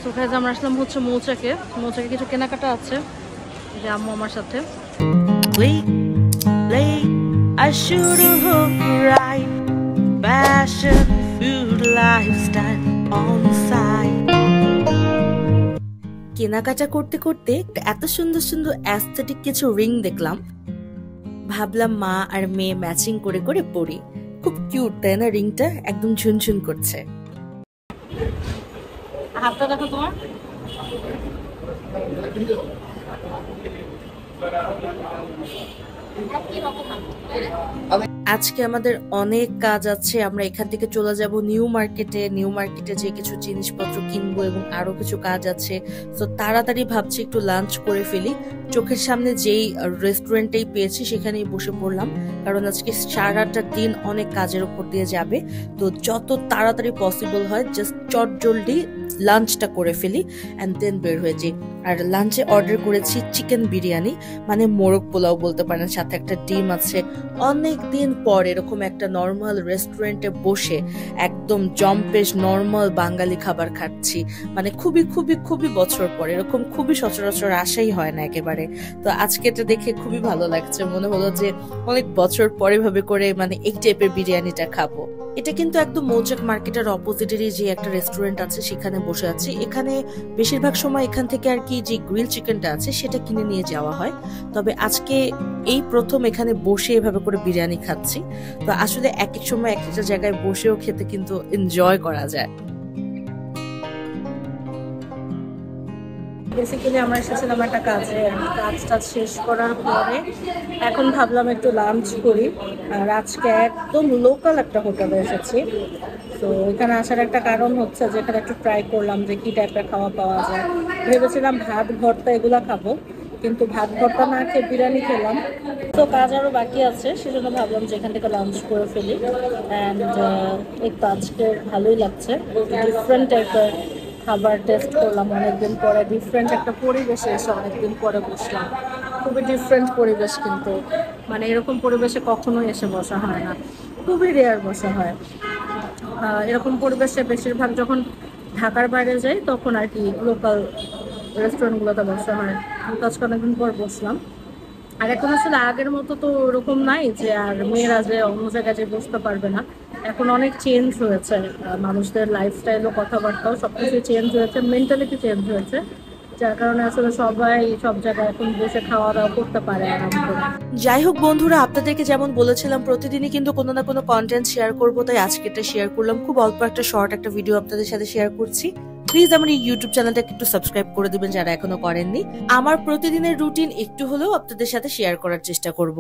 তো গাইস আমরা আসলাম হচ্ছে মৌচাকে কিছু কেনাকাটা আছে যে আম্মু আমার সাথে I should have right fashion food lifestyle on the side কেনাকাটা করতে করতে এত সুন্দর সুন্দর অ্যাস্থেটিক কিছু রিং দেখলাম ভাবলাম মা আর মেয়ে ম্যাচিং করে করে পরি খুব কিউট তাই না রিংটা একদম ঝুনঝুন করছে হাতটা দেখো তোমার আজকে আমাদের অনেক কাজ আছে আমরা এখান থেকে চলে যাব নিউ মার্কেটে যে কিছু জিনিসপত্র কিনবো এবং আরো কিছু কাজ আছে তো তাড়াতাড়ি ভাবছি একটু লাঞ্চ করে ফেলি চোখের সামনে যেই রেস্টুরেন্টেই পেয়েছি সেখানেই বসে পড়লাম কারণ আজকে সারাটা দিন অনেক কাজের উপর দিয়ে যাবে তো যত তাড়াতাড়ি পসিবল হয় জাস্ট চটজলদি লাঞ্চটা করে ফেলি এন্ড দেন বের হয়ে যাই আর লাঞ্চে অর্ডার করেছি চিকেন বিরিয়ানি মানে মোরগ পোলাও বলতে পারেন সাথে একটা ডিম আছে অনেক দিন পর এরকম একটা নর্মাল রেস্টুরেন্টে বসে একদম জম্পেশ নর্মাল বাঙালি খাবার খাচ্ছি মানে খুবই খুবই খুবই বছর পর এরকম খুবই সচরাচর আশাই হয় না একেবারে তো আজকে এটা দেখে খুবই ভালো লাগছে মনে হলো যে অনেক বছর পরে ভাবে করে মানে এই টাইপের বিরিয়ানিটা খাবো এটা কিন্তু একদম মৌচাক মার্কেটের অপোজিটেরই যে একটা রেস্টুরেন্ট আছে সেখানে বসে আছি এখানে বেশিরভাগ সময় এখান থেকে আর কি যে গ্রিল চিকেনটা আছে সেটা কিনে নিয়ে যাওয়া হয় তবে আজকে এই প্রথম এখানে বসে এভাবে করে বিরিয়ানি খাচ্ছি তো আসলে এক এক সময় এক একটা জায়গায় বসেও খেতে কিন্তু এনজয় করা যায় বেসিক্যালি আমরা এসেছিলাম একটা কাজটা শেষ করার পরে এখন ভাবলাম একটু লাঞ্চ করি আর আজকে একদম লোকাল একটা হোটেলে এসেছি তো এখানে আসার একটা কারণ হচ্ছে যে এখানে একটু ট্রাই করলাম যে কি টাইপের খাওয়া পাওয়া যায় ভেবেছিলাম ভাত ভর্তা এগুলো খাবো কিন্তু ভাত ভর্তা না খেয়ে বিরিয়ানি খেলাম তো কাজ আরও বাকি আছে সেজন্য ভাবলাম যে এখান থেকে লাঞ্চ করে ফেলি অ্যান্ড এই তো আজকে ভালোই লাগছে ডিফারেন্ট টাইপের খাবার টেস্ট করলাম অনেকদিন পরে ডিফারেন্ট একটা পরিবেশে এসে অনেকদিন পরে বসলাম খুবই ডিফারেন্ট পরিবেশ কিন্তু মানে এরকম পরিবেশে কখনোই এসে বসা হয় না খুবই রেয়ার বসা হয় এরকম পরিবেশে বেশিরভাগ যখন ঢাকার বাইরে যাই তখন আর কি লোকাল রেস্টুরেন্টগুলোতে বসা হয় কিন্তু আজকে অনেকদিন পর বসলাম আর এখন আসলে আগের মতো তো ওরকম নাই যে আর মেয়েরা যে অন্য জায়গায় যে বসতে পারবে না এখন অনেক চেঞ্জ হয়েছে মানুষদের লাইফস্টাইল ও কথাবার্তাও সবকিছু চেঞ্জ হয়েছে মেন্টালিটি চেঞ্জ হয়েছে যার কারণে আসলে সবাই সব জায়গায় এখন বসে খাওয়া দাওয়া করতে পারে আরাম করে যাই হোক বন্ধুরা আপনাদেরকে যেমন বলেছিলাম প্রতিদিনই কিন্তু কোনো না কোনো কন্টেন্ট শেয়ার করবো তাই আজকে এটা শেয়ার করলাম খুব অল্প একটা শর্ট একটা ভিডিও আপনাদের সাথে শেয়ার করছি প্লিজ আমার এই ইউটিউব চ্যানেলটাকে একটু সাবস্ক্রাইব করে দিবেন যারা এখনো করেননি আমার প্রতিদিনের রুটিন একটু হলেও আপনাদের সাথে শেয়ার করার চেষ্টা করব